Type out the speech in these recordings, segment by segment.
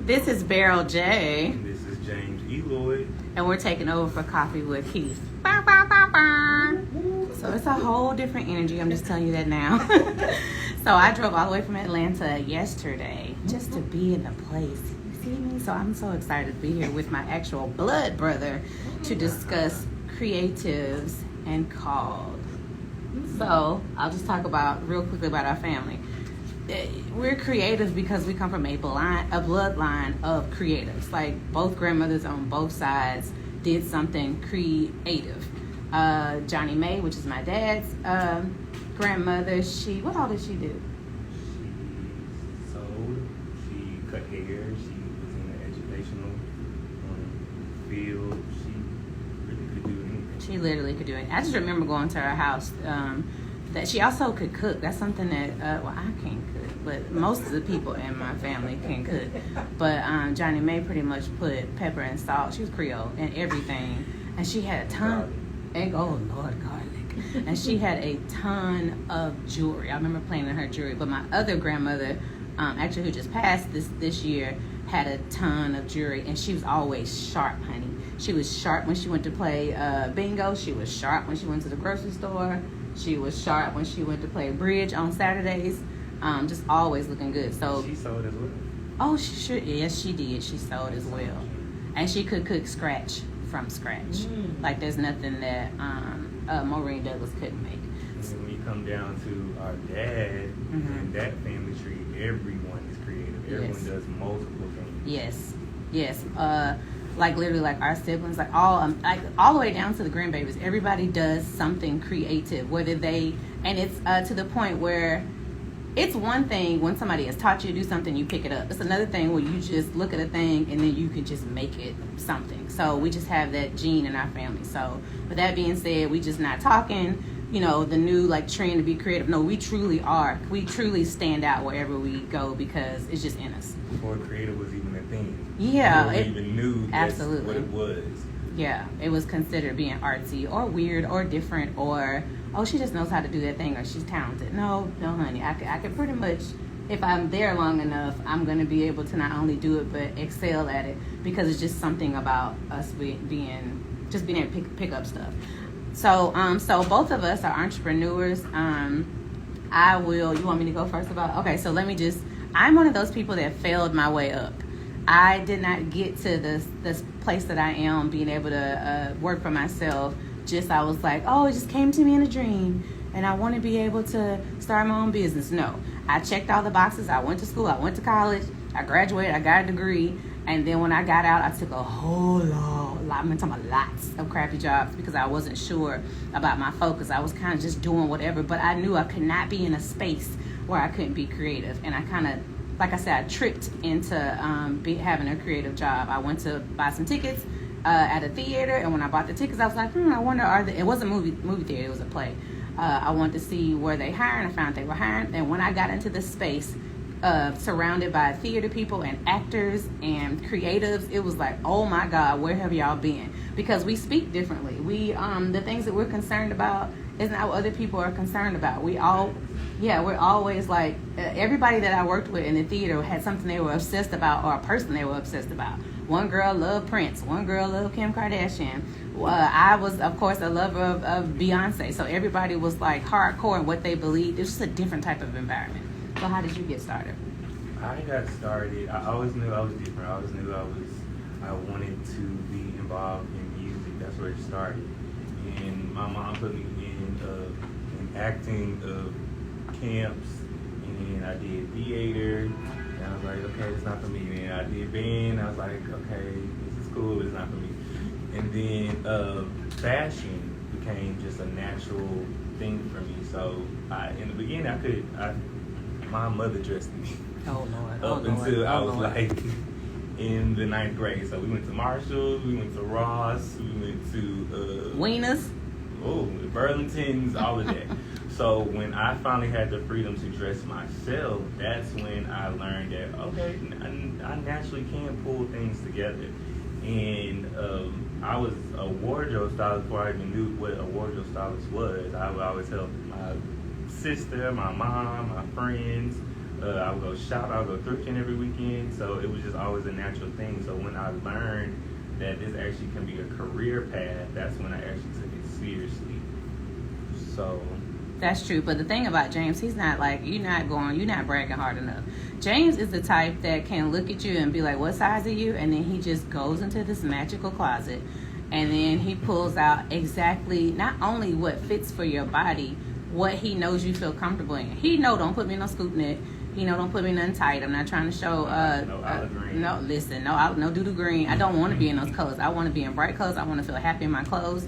This is Baryl J. And this is James Eloi. And we're taking over for Coffee with Keith. Bah, bah, bah, bah. So it's a whole different energy. I'm just telling you that now. So I drove all the way from Atlanta yesterday just to be in the place. You see me? So I'm so excited to be here with my actual blood brother to discuss creatives and called. So I'll just talk real quickly about our family. We're creative because we come from a bloodline of creatives. Like both grandmothers on both sides did something creative. Johnny Mae, which is my dad's grandmother, what all did she do? She sewed, she cut hair, she was in the educational field. She really could do anything. She literally could do it. I just remember going to her house. That she also could cook. That's something that I can't cook, but most of the people in my family can cook. But Johnny Mae pretty much put pepper and salt. She was Creole and everything, and she had a ton. Oh Lord, garlic! And she had a ton of jewelry. I remember playing in her jewelry. But my other grandmother, actually who just passed this year, had a ton of jewelry, and she was always sharp, honey. She was sharp when she went to play bingo. She was sharp when she went to the grocery store. She was sharp when she went to play bridge on Saturdays. Just always looking good. So she sewed as well. Oh, she sure. Yes, she did. She sewed as well, and she could cook from scratch. Like there's nothing that Maureen Douglas couldn't make. And when you come down to our dad and that family tree, everyone is creative. Everyone does multiple things. Yes. Like literally, like our siblings, like all the way down to the grandbabies. Everybody does something creative. And it's to the point where it's one thing when somebody has taught you to do something, you pick it up. It's another thing where you just look at a thing and then you can just make it something. So we just have that gene in our family. So with that being said, we just not talking, the new like trend to be creative. No, we truly are. We truly stand out wherever we go because it's just in us. Before creative was even a thing. Yeah. We even knew that's absolutely what it was. Yeah, it was considered being artsy or weird or different or, oh, she just knows how to do that thing or she's talented. No, honey. I could pretty much, if I'm there long enough, I'm going to be able to not only do it but excel at it because it's just something about us being able to pick up stuff. So both of us are entrepreneurs. You want me to go first okay, so I'm one of those people that failed my way up. I did not get to this place that I am, being able to work for myself. I was like, it just came to me in a dream, and I want to be able to start my own business. No, I checked all the boxes. I went to school. I went to college. I graduated. I got a degree, and then when I got out, I took a whole lot. I'm talking about lots of crappy jobs because I wasn't sure about my focus. I was kind of just doing whatever, but I knew I could not be in a space where I couldn't be creative, and I kind of. Like I said, I tricked into having a creative job. I went to buy some tickets at a theater, and when I bought the tickets, I was like, I wonder, it wasn't a movie theater, it was a play. I wanted to see where they hiring. I found they were hiring, and when I got into this space, surrounded by theater people and actors and creatives, it was like, oh my God, where have y'all been? Because we speak differently. We the things that we're concerned about isn't what other people are concerned about. We're always like, everybody that I worked with in the theater had something they were obsessed about or a person they were obsessed about. One girl loved Prince. One girl loved Kim Kardashian. I was, of course, a lover of Beyonce. So everybody was like hardcore in what they believed. It was just a different type of environment. So how did you get started? I got started, I always knew I was different. I always knew I wanted to be involved in music. That's where it started. And my mom put me in acting camps, and I did theater, and I was like, okay, it's not for me. And I did band, I was like, okay, this is cool, but it's not for me. And then fashion became just a natural thing for me. So in the beginning, my mother dressed me. Oh Lord. Up until I was like in the 9th grade. So we went to Marshalls, we went to Ross, we went to Wieners. The Burlingtons, all of that. So when I finally had the freedom to dress myself, that's when I learned that, okay, I naturally can pull things together. And I was a wardrobe stylist before I even knew what a wardrobe stylist was. I would always help my sister, my mom, my friends I would go shop. I would go thrifting every weekend. So it was just always a natural thing. So when I learned that this actually can be a career path, that's when I actually took it seriously. So that's true. But the thing about James, he's not like, you're not bragging hard enough. James is the type that can look at you and be like, what size are you? And then he just goes into this magical closet, and then he pulls out exactly not only what fits for your body, what he knows you feel comfortable in. He know, don't put me in no scoop neck. He know, don't put me in nothing tight. I'm not trying to show no olive green. No doodle green. I don't want to be in those colors. I want to be in bright colors. I want to feel happy in my clothes.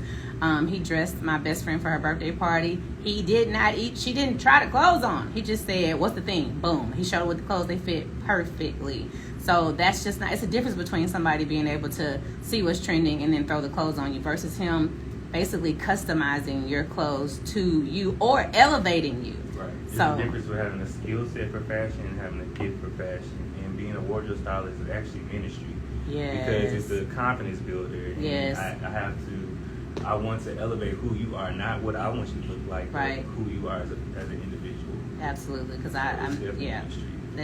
He dressed my best friend for her birthday party. He did not eat. She didn't try the clothes on. He just said, what's the thing? Boom. He showed her with the clothes. They fit perfectly. So that's just not, it's a difference between somebody being able to see what's trending and then throw the clothes on you versus him basically customizing your clothes to you or elevating you. Right. There's a difference with having a skill set for fashion and having a gift for fashion. And being a wardrobe stylist is actually ministry. Yes. Because it's a confidence builder. And yes. I want to elevate who you are, not what I want you to look like, right. but who you are as an individual. Absolutely. Because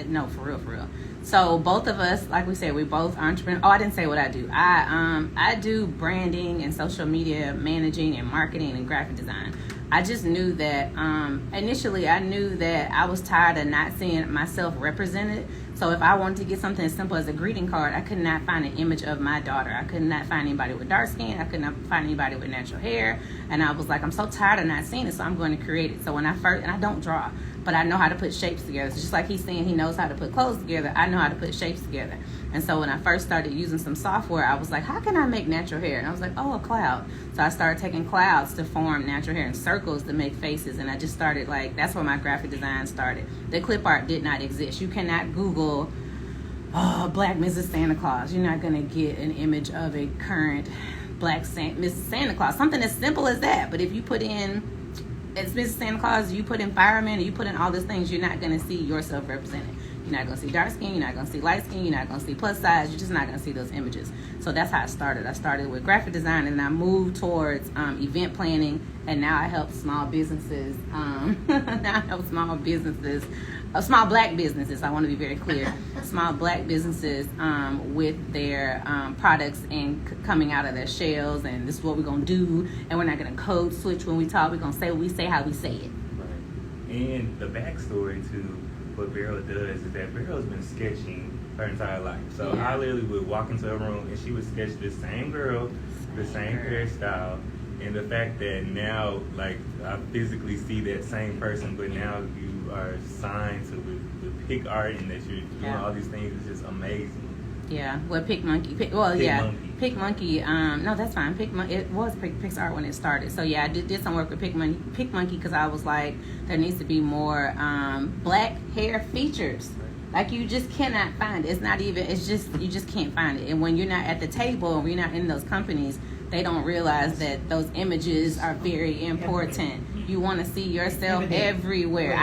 no, for real. So both of us, like we said, we both entrepreneurs. Oh, I didn't say what I do. I do branding and social media managing and marketing and graphic design. I just knew that initially I knew that I was tired of not seeing myself represented. So if I wanted to get something as simple as a greeting card, I could not find an image of my daughter. I could not find anybody with dark skin. I could not find anybody with natural hair. And I was like, I'm so tired of not seeing it, so I'm going to create it. So when and I don't draw, but I know how to put shapes together. So just like he's saying he knows how to put clothes together, I know how to put shapes together. And so when I first started using some software, I was like, how can I make natural hair? And I was like, oh, a cloud. So I started taking clouds to form natural hair and circles to make faces. And I just started that's where my graphic design started. The clip art did not exist. You cannot Google Black Mrs. Santa Claus. You're not going to get an image of a current Black Mrs. Santa Claus. Something as simple as that. But if you put in it's Mrs. Santa Claus, you put in fireman, and you put in all these things, you're not going to see yourself represented. You're not going to see dark skin, you're not going to see light skin, you're not going to see plus size, you're just not going to see those images. So that's how I started. I started with graphic design, and I moved towards event planning, and now I help small businesses. Small Black businesses, I want to be very clear. Small Black businesses with their products and coming out of their shells, and this is what we're going to do, and we're not going to code switch when we talk. We're going to say what we say, how we say it. Right. And the backstory to what Baryl does is that Baryl's been sketching her entire life. So I literally would walk into a room and she would sketch the same girl, the same hairstyle, and the fact that now, like, I physically see that same person, but now you are signed to with Pick Art and that you're doing all these things is just amazing. Yeah, well, Pick Monkey. Pick Monkey. No, that's fine. It was Pick's Art when it started. So yeah, I did some work with Pick Monkey because I was like, there needs to be more Black hair features. Like, you just cannot find it. It's not even. It's just you just can't find it. And when you're not at the table and we're not in those companies, they don't realize that those images are very important. You want to see yourself everywhere.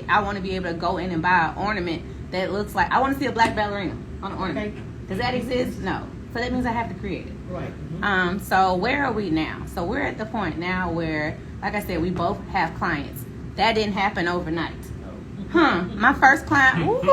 I want to be able to go in and buy an ornament that looks like, I want to see a Black ballerina on an ornament. Does that exist? No. So that means I have to create it. Right. Mm-hmm. So where are we now? So we're at the point now where, like I said, we both have clients. That didn't happen overnight. My first client,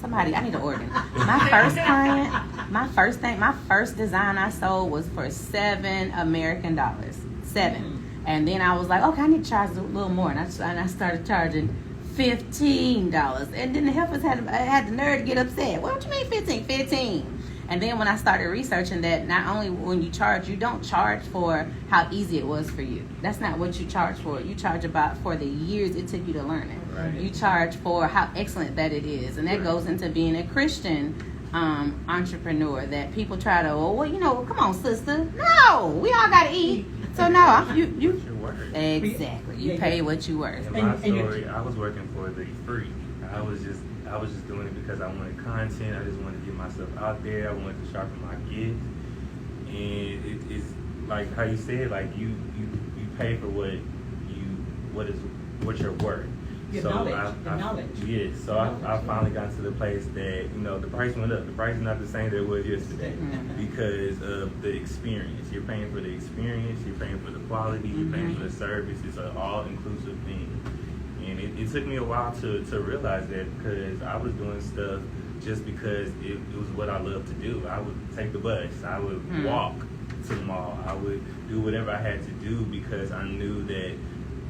somebody, I need an organ. My first client, my first design I sold was for $7 American. And then I was like, okay, I need to charge a little more. And I started charging $15. And then the helpers had the nerve to get upset. What do you mean 15? 15. And then when I started researching that, not only when you charge, you don't charge for how easy it was for you. That's not what you charge for. You charge about for the years it took you to learn it. Right. You charge for how excellent that it is. And that goes into being a Christian entrepreneur, that people try to, come on, sister. No, we all got to eat. So no, you exactly. You pay what you worth. In my story, I was working for the free. I was just doing it because I wanted content. I just wanted to get myself out there. I wanted to sharpen my gift. And it's like how you said, like you pay for what you're worth. Knowledge. Yes. So I finally got to the place that, the price went up. The price is not the same that it was yesterday because of the experience. You're paying for the experience. You're paying for the quality. You're paying for the service. It's an all-inclusive thing. And it took me a while to realize that, because I was doing stuff just because it was what I loved to do. I would take the bus. I would walk to the mall. I would do whatever I had to do because I knew that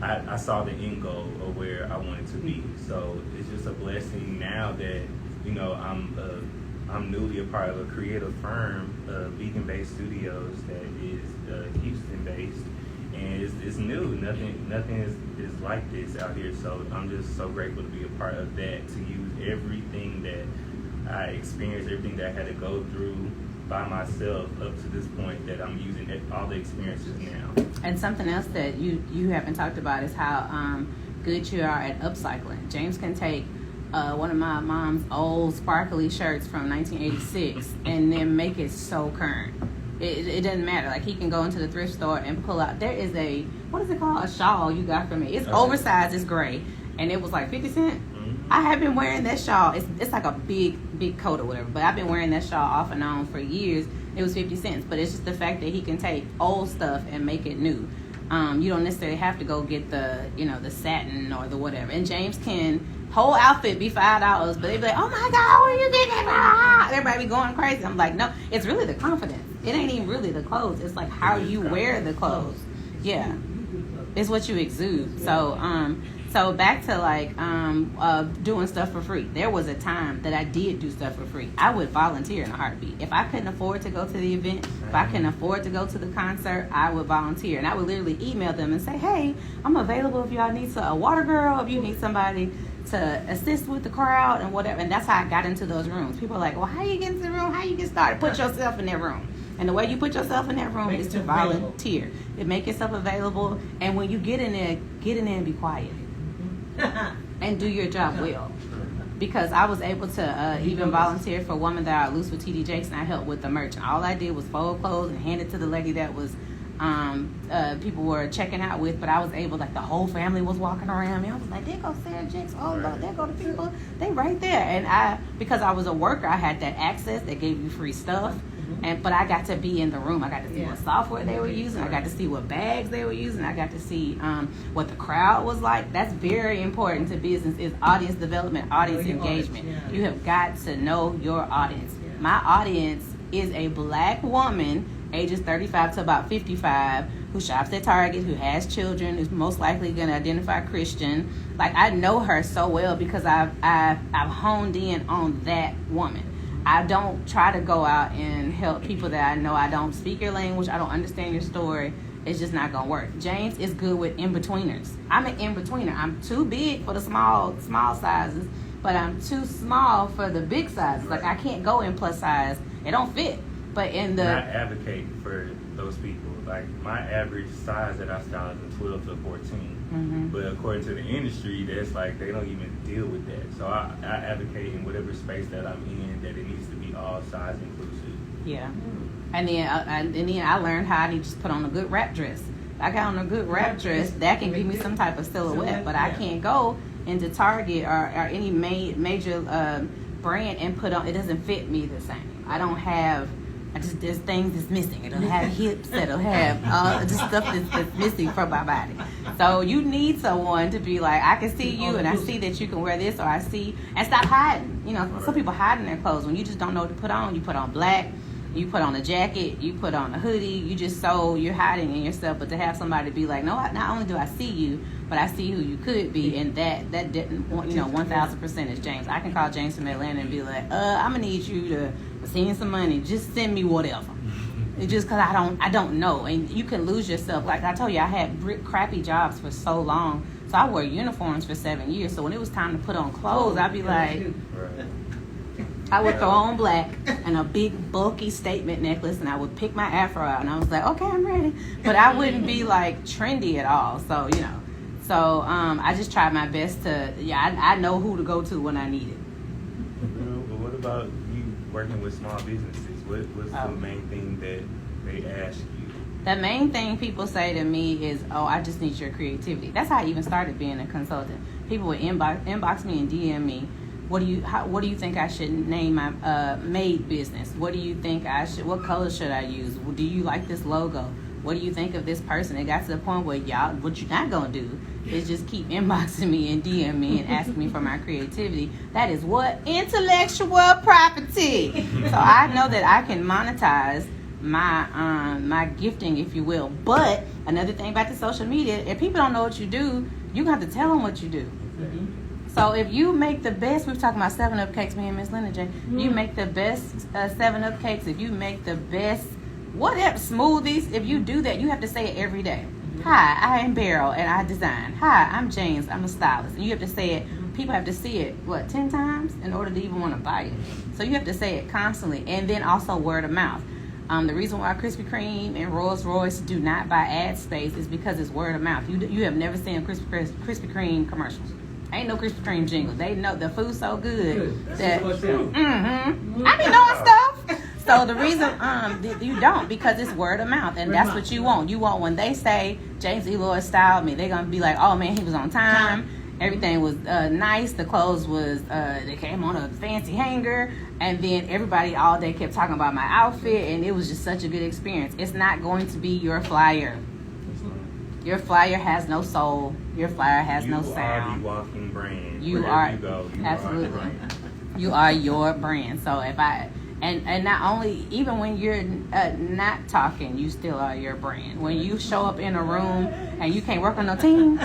I saw the end goal of where I wanted to be. So it's just a blessing now that, you know, I'm newly a part of a creative firm, vegan-based studios that is Houston-based, and it's new. Nothing is like this out here. So I'm just so grateful to be a part of that, to use everything that I experienced, everything that I had to go through by myself up to this point, that I'm using all the experiences now. And something else that you haven't talked about is how good you are at upcycling. James can take one of my mom's old sparkly shirts from 1986 and then make it so current. It doesn't matter. Like, he can go into the thrift store and pull out. There is what is it called? A shawl you got for me. It's oversized. It's gray, and it was like 50 cents. I have been wearing that shawl. It's like a big coat or whatever, but I've been wearing that shawl off and on for years. It was 50 cents, but it's just the fact that he can take old stuff and make it new. You don't necessarily have to go get the satin or the whatever. And James can, whole outfit be $5, but they be like, oh my God, where you get that? Everybody be going crazy. I'm like, no, it's really the confidence. It ain't even really the clothes. It's like how you wear the clothes. Yeah, it's what you exude. So back to like doing stuff for free. There was a time that I did do stuff for free. I would volunteer in a heartbeat. If I couldn't afford to go to the event, if I couldn't afford to go to the concert, I would volunteer. And I would literally email them and say, hey, I'm available if y'all need a water girl, if you need somebody to assist with the crowd and whatever. And that's how I got into those rooms. People are like, well, how you get into the room? How you get started? Put yourself in that room. And the way you put yourself in that room is to volunteer. To make yourself available. And when you get in there and be quiet. And do your job well. Because I was able to even volunteer for Woman That Are Loose with TD Jakes, and I helped with the merch. And all I did was fold clothes and hand it to the lady that was people were checking out with. But I was able, like, the whole family was walking around me. I was like, there go Sarah Jakes. Oh, Lord, there go the people. They right there. And because I was a worker, I had that access that gave you free stuff. But I got to be in the room. I got to see what software they were using. I got to see what bags they were using. I got to see what the crowd was like. That's very important to business, is audience development, audience engagement. You have got to know your audience. My audience is a black woman, ages 35 to about 55, who shops at Target, who has children, who's most likely going to identify Christian. Like, I know her so well because I've honed in on that woman. I don't try to go out and help people that I know I don't speak your language, I don't understand your story. It's just not going to work. James is good with in-betweeners. I'm an in-betweener. I'm too big for the small sizes, but I'm too small for the big sizes. Like, I can't go in plus size. It don't fit. But in the... I advocate for those people. Like, my average size that I style is a 12 to 14. But according to the industry, that's like, they don't even deal with that. So I advocate in whatever space that I'm in that it needs to be all size inclusive. Yeah. And then I learned how to just put on a good wrap dress. I got on a good wrap dress that can give me some type of silhouette, but I can't go into Target or any major brand and put on, it doesn't fit me the same. I don't have... there's things that's missing. It'll have hips. It'll have just stuff that's missing from my body. So you need someone to be like, I can see you, and I see that you can wear this, or I see, and stop hiding. You know, some people hide in their clothes. When you just don't know what to put on, you put on black, you put on a jacket, you put on a hoodie. You're hiding in yourself. But to have somebody be like, no, not only do I see you, but I see who you could be, and that didn't, 1,000% is James. I can call James from Atlanta and be like, I'm gonna need you to send some money. Just send me whatever. It's just because I don't know, and you can lose yourself. Like I told you, I had crappy jobs for so long, so I wore uniforms for 7 years. So when it was time to put on clothes, I'd be like, I would throw on black and a big bulky statement necklace, and I would pick my afro out, and I was like, okay, I'm ready. But I wouldn't be like trendy at all. So I just tried my best to. I know who to go to when I need it. But what about you working with small businesses? What's the main thing that they ask you? The main thing people say to me is, I just need your creativity. That's how I even started being a consultant. People would inbox me and DM me, what do you think I should name my maid business? What do you think what color should I use? Do you like this logo? what do you think of this person? It got to the point where y'all, what you're not going to do is just keep inboxing me and DM me and asking me for my creativity. That is what? Intellectual property. So I know that I can monetize my gifting, if you will. But another thing about the social media, if people don't know what you do, you have to tell them what you do. Mm-hmm. So if you make the best, we were talking about 7-Up cakes, me and Miss Linda J. You make the best 7-Up cakes. If you make the best whatever smoothies, if you do that, you have to say it every day. Hi, I am Baryl and I design. Hi, I'm James, I'm a stylist. And you have to say it. People have to see it, 10 times in order to even want to buy it. So you have to say it constantly. And then also word of mouth. The reason why Krispy Kreme and Rolls Royce do not buy ad space is because it's word of mouth. You have never seen a Krispy Kreme commercial. Ain't no Krispy Kreme jingle. They know the food's so good that I be knowing stuff. So the reason you don't, because it's word of mouth, and that's what you want. You want when they say James Eloi styled me, they're gonna be like, oh man, he was on time. Everything was nice. The clothes was they came on a fancy hanger, and then everybody all day kept talking about my outfit, and it was just such a good experience. It's not going to be your flyer. Your flyer has no soul. Your flyer has no sound. You are the walking brand. You are. You go. You absolutely. Are the brand. You are your brand. So if I and not only, even when you're not talking, you still are your brand. When you show up in a room and you can't work on no team,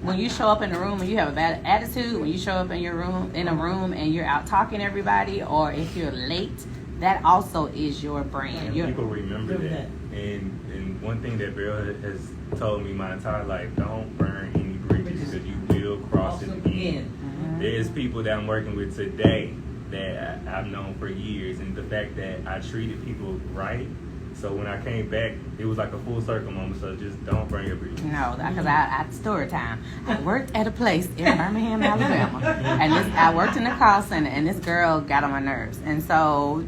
when you show up in a room and you have a bad attitude, when you show up in a room and you're out talking to everybody, or if you're late, that also is your brand. And people remember that. And one thing that Baryl has told me my entire life, don't burn any bridges because you will cross it again. There's people that I'm working with today that I've known for years, and the fact that I treated people right, so when I came back, it was like a full circle moment. So just don't burn your bridges. No, because I story time. I worked at a place in Birmingham, Alabama, and I worked in the call center, and this girl got on my nerves, and so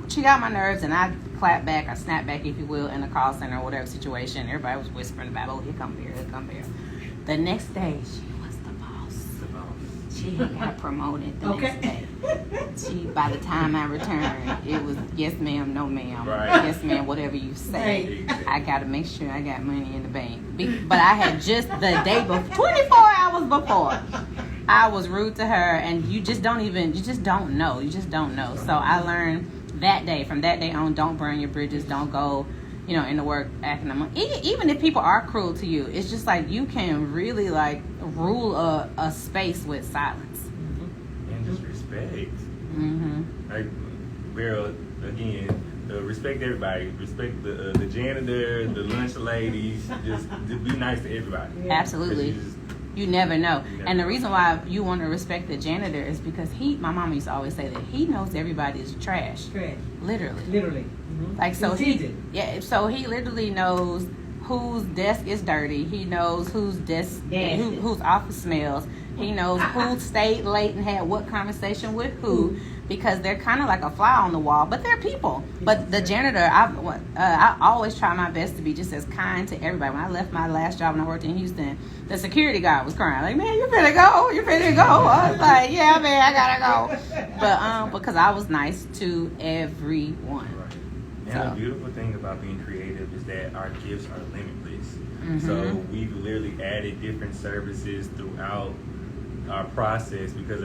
she got on my nerves, and I clapped back, I snapped back, if you will, in the call center or whatever situation. Everybody was whispering about, oh, here come Baryl, here come Baryl. The next day, she was the boss. She got promoted the next day. By the time I returned, it was yes ma'am, no ma'am, yes ma'am, whatever you say. I got to make sure I got money in the bank. But I had just the day before, 24 hours before, I was rude to her, and you just don't know. So I learned that day, from that day on, don't burn your bridges, don't go, into work acting them. Even if people are cruel to you, it's just like you can really like rule a space with silence. And just respect. Like Baryl, again, respect everybody. Respect the janitor, the lunch ladies. Just be nice to everybody. Absolutely. You never know. And the reason why you want to respect the janitor is because my mama used to always say that he knows everybody's trash. Literally. Mm-hmm. Like, so so he literally knows whose desk is dirty. He knows whose whose office smells. He knows who stayed late and had what conversation with who, because they're kind of like a fly on the wall, but they're people. But the janitor, I always try my best to be just as kind to everybody. When I left my last job when I worked in Houston, the security guard was crying like, "Man, you better go. You better go." I was like, "Yeah, man, I gotta go." But because I was nice to everyone. And the beautiful thing about being creative is that our gifts are limitless. So we've literally added different services throughout our process, because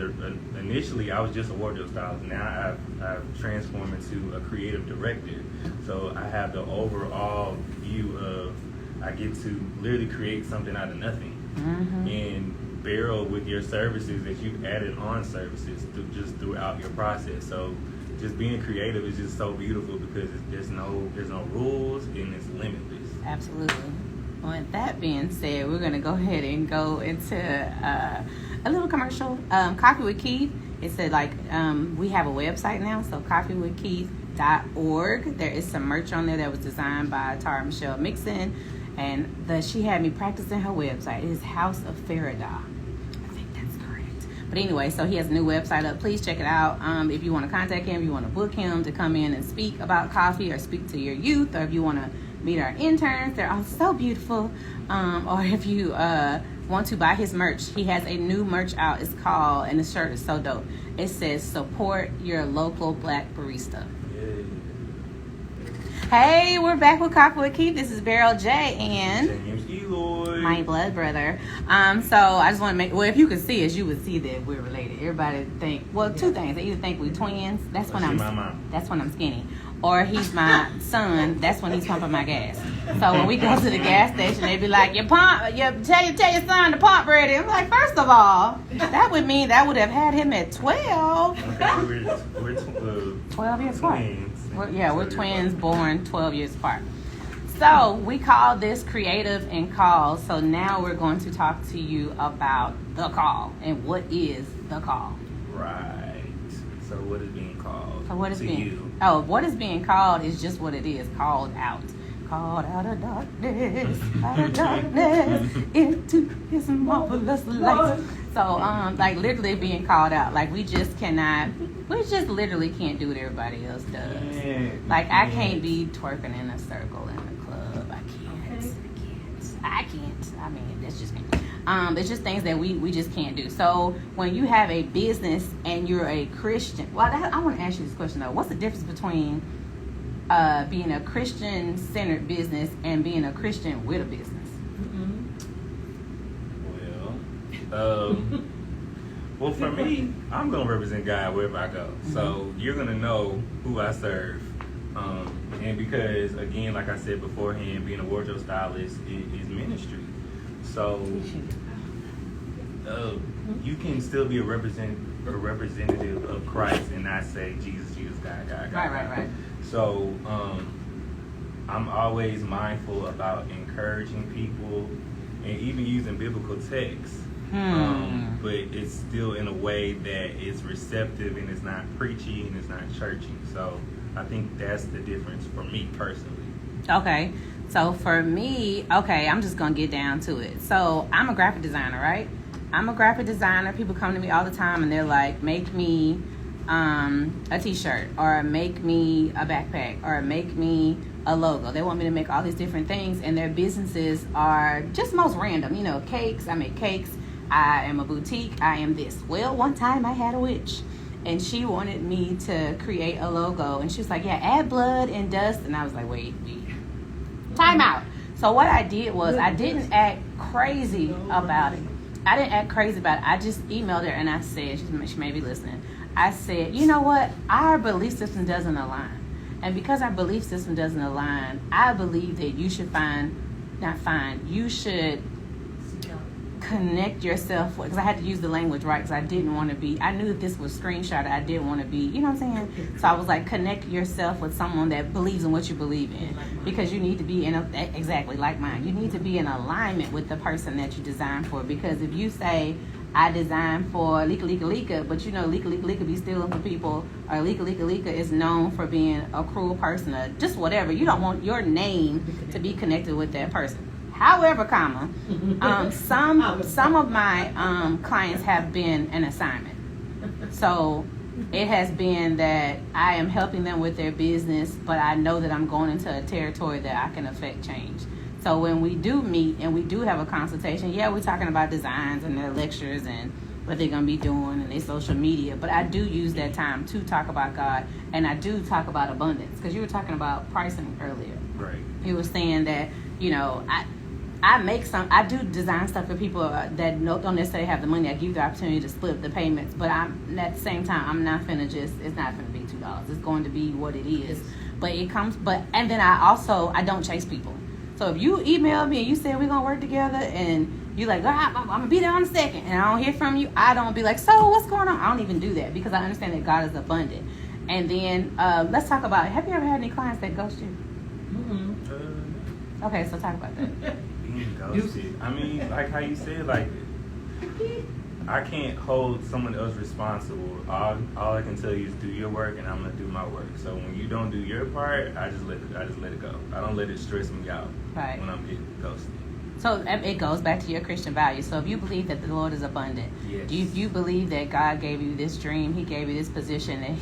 initially I was just a wardrobe stylist. Now I've transformed into a creative director. So I have the overall view of, I get to literally create something out of nothing. And Baryl, with your services that you've added on services just throughout your process. So just being creative is just so beautiful, because there's no rules, and it's limitless. Absolutely. Well, with that being said, we're going to go ahead and go into a little commercial. Coffee with Keith. It said we have a website now, so coffeewithkeith.org. There is some merch on there that was designed by Tara Michelle Mixon, and she had me practicing her website. It is House of Faraday. But anyway, so he has a new website up. Please check it out. If you want to contact him, you want to book him to come in and speak about coffee, or speak to your youth, or if you want to meet our interns, they're all so beautiful. Or if you want to buy his merch, he has a new merch out. It's called, and the shirt is so dope, it says, "Support your local black barista." Hey, we're back with Coffee with Keith. This is Baryl J and James Eloi. my blood brother. So I just want to make, well, if you could see us, you would see that we're related. Everybody think, well, two things. They either think we twins. That's when my mom. That's when I'm skinny. Or he's my son. That's when he's pumping my gas. So when we go to the gas station, they be like, tell your son to pump ready. I'm like, first of all, that would mean that would have had him at 12. Okay, we're 12 years apart. twins. We're twins born 12 years apart. So we call this Creative and Call. So now we're going to talk to you about the call and what is the call. Right. So what is being called? So what is to being you? what is being called is just what it is, called out. Called out of darkness into his marvelous light. So like literally being called out. Like we just literally can't do what everybody else does. Like I can't be twerking in a circle in the club. I can't. I mean, that's just me. It's just things that we just can't do. So when you have a business and you're a Christian, well, I want to ask you this question though. What's the difference between being a Christian-centered business and being a Christian with a business? Well, for me, I'm gonna represent God wherever I go. So you're gonna know who I serve. And because again, like I said beforehand, being a wardrobe stylist is ministry. So you can still be a representative of Christ and not say Jesus, God. Right. So I'm always mindful about encouraging people and even using biblical texts. But it's still in a way that is receptive and it's not preachy and it's not churchy. So I think that's the difference for me personally. Okay. So for me, I'm just going to get down to it. So I'm a graphic designer, right? I'm a graphic designer. People come to me all the time and they're like, make me a t-shirt or make me a backpack or make me a logo. They want me to make all these different things and their businesses are just most random. You know, cakes. I make cakes. I am a boutique. I am this. Well, one time I had a witch and she wanted me to create a logo and she was like, yeah, add blood and dust. And I was like, wait. Time out. So what I did was I didn't act crazy about it. I just emailed her and I said, she may be listening. I said, you know what? Our belief system doesn't align. And because our belief system doesn't align, I believe that you should you should connect yourself, because I had to use the language right, because I didn't want to be, I knew that this was screenshot, I didn't want to be, you know what I'm saying? So I was like, connect yourself with someone that believes in what you believe in, because you need to be exactly like mine, you need to be in alignment with the person that you design for, because if you say, I design for Lika, but you know Lika be stealing from people, or Lika is known for being a cruel person, or just whatever, you don't want your name to be connected with that person. However, some of my clients have been an assignment. So it has been that I am helping them with their business, but I know that I'm going into a territory that I can affect change. So when we do meet and we do have a consultation, we're talking about designs and their lectures and what they're going to be doing and their social media. But I do use that time to talk about God, and I do talk about abundance, because you were talking about pricing earlier. Right. You were saying that, you know, I do design stuff for people that don't necessarily have the money. I give you the opportunity to split the payments, but at the same time, I'm not finna it's not finna be $2. It's going to be what it is. And then I don't chase people. So if you email me and you say we're gonna work together and you're like, I'm gonna be there in a second, and I don't hear from you, I don't be like, so what's going on? I don't even do that, because I understand that God is abundant. And then let's talk about, have you ever had any clients that ghost you? Okay, so talk about that. Being ghosted. I mean, like how you said, like I can't hold someone else responsible. All I can tell you is do your work, and I'm gonna do my work. So when you don't do your part, I just let it go. I don't let it stress me out when I'm getting ghosted. So it goes back to your Christian values. So if you believe that the Lord is abundant, yes. if you believe that God gave you this dream, He gave you this position, and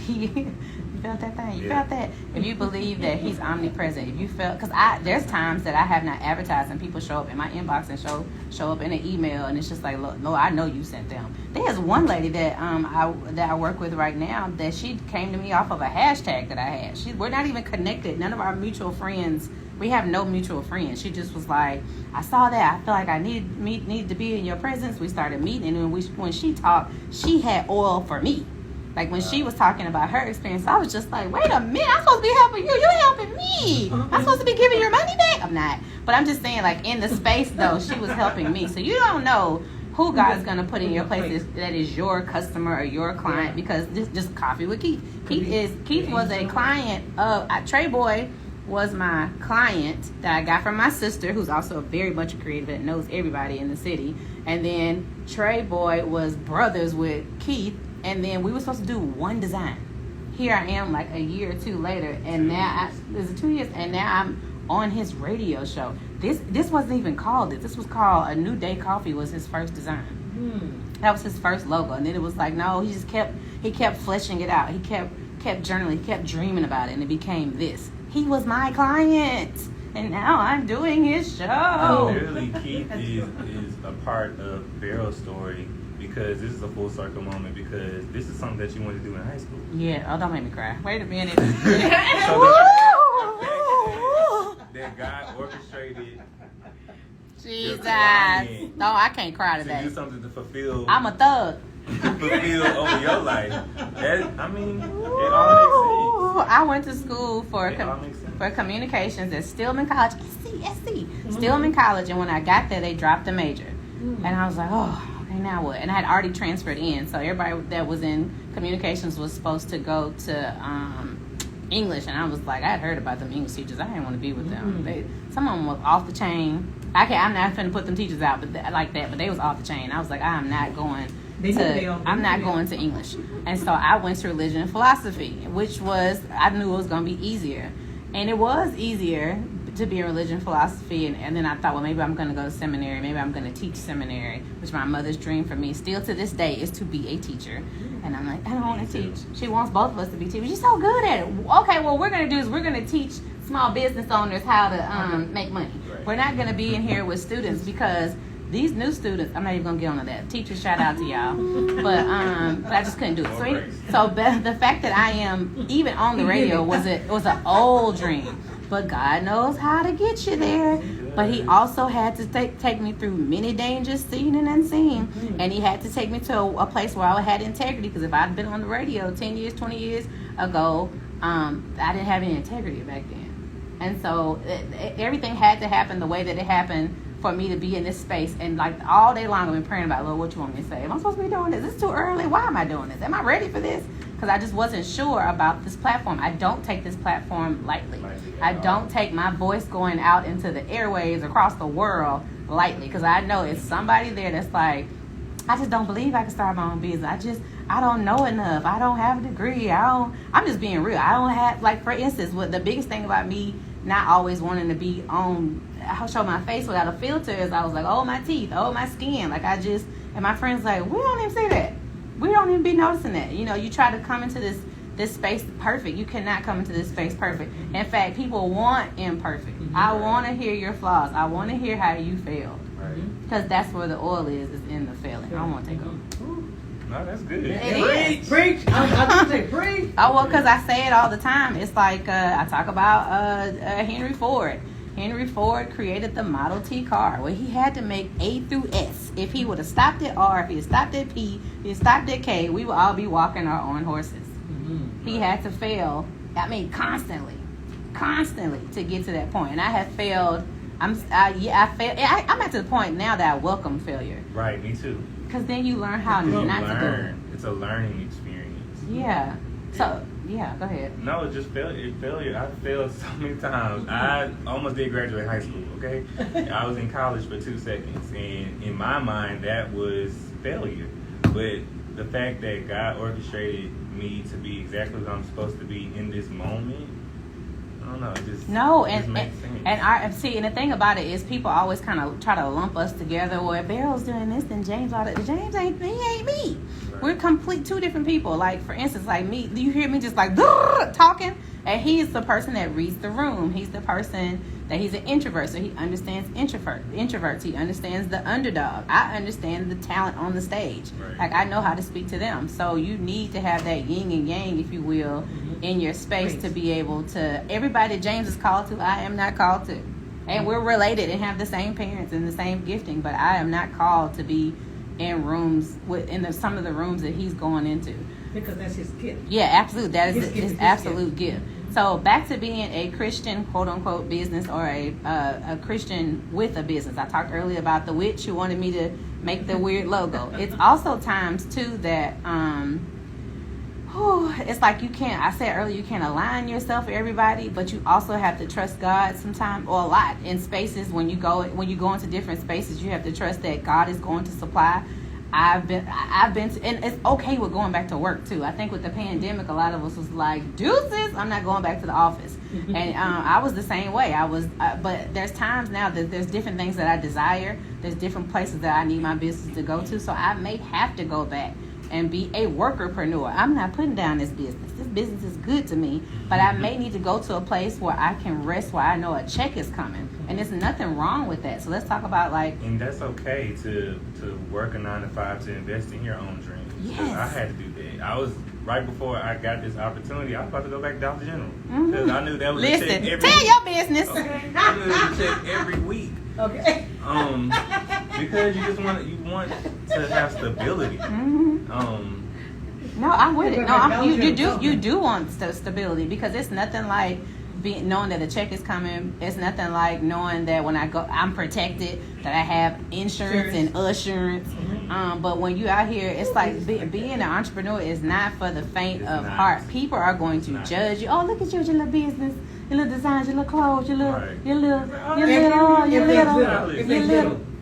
felt that thing? You Yeah. felt that? If you believe that he's omnipresent, if you felt, because there's times that I have not advertised and people show up in my inbox and show up in an email, and it's just like, look, no, I know you sent them. There's one lady that I work with right now that she came to me off of a hashtag that I had. We're not even connected. None of our mutual friends. We have no mutual friends. She just was like, I saw that. I feel like I need to be in your presence. We started meeting, and when she talked, she had oil for me. Like when she was talking about her experience, I was just like, wait a minute, I'm supposed to be helping you. You're helping me. I'm supposed to be giving your money back. I'm not. But I'm just saying, like in the space though, she was helping me. So you don't know who God is going to put in your place that is your customer or your client, because this just Coffee with Keith. Keith was a client of Trey Boy. Was my client that I got from my sister, who's also very much creative that knows everybody in the city. And then Trey Boy was brothers with Keith, and then we were supposed to do one design. Here I am like a year or two later, and now this is 2 years, and now I'm on his radio show. This wasn't even called this. This was called A New Day Coffee was his first design. That was his first logo, and then it was like, no, he kept fleshing it out. He kept journaling, he kept dreaming about it, and it became this. He was my client, and now I'm doing his show. Literally, Keith is a part of Baryls Story, because this is a full circle moment, because this is something that you wanted to do in high school. Yeah, don't make me cry. Wait a minute. So that God orchestrated Jesus. client No, I can't cry to today. do something to fulfill I'm a thug. over your life. It all I went to school for It all makes sense. for communications at Stillman College. SC. Stillman College, and when I got there, they dropped the major. And I was like, oh, okay, now what? And I had already transferred in, so everybody that was in communications was supposed to go to English, and I was like, I had heard about them English teachers. I didn't want to be with them. Some of them was off the chain. I'm not finna put them teachers out, but but they was off the chain. I was like, I'm not going to English. And so I went to religion and philosophy, which I knew it was going to be easier. And it was easier to be in religion and philosophy. And then I thought, well, maybe I'm going to go to seminary. Maybe I'm going to teach seminary, which my mother's dream for me still to this day is to be a teacher. And I'm like, I don't want to teach. She wants both of us to be teachers. She's so good at it. Okay, well, what we're going to do is we're going to teach small business owners how to make money. Right. We're not going to be in here with students, because these new students, I'm not even gonna get onto that. Teachers, shout out to y'all, but I just couldn't do it. So the fact that I am even on the radio was an old dream, but God knows how to get you there. But He also had to take me through many dangers, seen and unseen, and He had to take me to a place where I had integrity. Because if I'd been on the radio 10 years, 20 years ago, I didn't have any integrity back then, and so everything had to happen the way that it happened for me to be in this space. And like all day long I've been praying about, Lord, what you want me to say? Am I supposed to be doing this? Is this too early? Why am I doing this? Am I ready for this? Because I just wasn't sure about this platform. I don't take this platform lightly. I don't take my voice going out into the airwaves across the world lightly, because I know it's somebody there that's like, I just don't believe I can start my own business. I don't know enough. I don't have a degree. I'm just being real. I don't have, like, for instance, what the biggest thing about me not always wanting to be on, I'll show my face without a filter, is I was like, oh, my teeth, oh, my skin. Like, and my friends like, we don't even say that. We don't even be noticing that. You know, you try to come into this space perfect. You cannot come into this space perfect. In fact, people want imperfect. I want to hear your flaws. I want to hear how you failed. Because that's where the oil is in the failing. I don't want to take over. No, that's good. Preach. I was say preach. Oh, well, because I say it all the time. It's like I talk about Henry Ford. Henry Ford created the Model T car, where he had to make A through S. If he would have stopped at R, if he had stopped at P, if he had stopped at K, we would all be walking our own horses. He had to fail, constantly to get to that point. And I have failed. I failed. I'm at the point now that I welcome failure. Right, me too. Because then you learn how not to do it. It's a learning experience. Yeah. So, yeah, go ahead. No, it's just failure. I failed so many times. I almost did graduate high school, okay? I was in college for 2 seconds, and in my mind, that was failure. But the fact that God orchestrated me to be exactly what I'm supposed to be in this moment, I don't know, it just makes sense. And the thing about it is, people always kind of try to lump us together. Well, if Baryl's doing this, then James ought to. James ain't me. Right. We're two different people. Like, for instance, like me, you hear me just like talking, and he's the person that reads the room. He's the person that he's an introvert, so he understands introverts. He understands the underdog. I understand the talent on the stage. Right. Like, I know how to speak to them. So you need to have that yin and yang, if you will, in your space to be able to. Everybody that James is called to, I am not called to. And we're related and have the same parents and the same gifting, but I am not called to be in rooms some of the rooms that he's going into. Because that's his gift. Yeah, absolutely. That is his absolute gift. So back to being a Christian, quote unquote, business, or a Christian with a business. I talked earlier about the witch who wanted me to make the weird logo. It's also times too that it's like I said earlier, you can't align yourself with everybody, but you also have to trust God sometimes, or a lot in spaces. When you go into different spaces, you have to trust that God is going to supply. I've been to, and it's okay with going back to work too. I think with the pandemic, a lot of us was like, deuces, I'm not going back to the office. And I was the same way. But there's times now that there's different things that I desire. There's different places that I need my business to go to. So I may have to go back and be a workerpreneur. I'm not putting down this business. This business is good to me, but I may need to go to a place where I can rest, where I know a check is coming. And there's nothing wrong with that. So let's talk about And that's okay to work a 9-to-5 to invest in your own dreams. Yes. I had to do that. I was, right before I got this opportunity, I was about to go back to Dollar General. Because I knew that was a check every tell week. your business. Okay. I knew it was a check every week. Okay. Because you want to have stability. No, I'm with it. No, you do want stability, because it's nothing like knowing that a check is coming. It's nothing like knowing that when I go, I'm protected, that I have insurance and assurance. But when you out here, it's like being an entrepreneur is not for the faint of heart. People are going to judge you. Oh, look at you with your little business, your little designs, your little clothes, your little.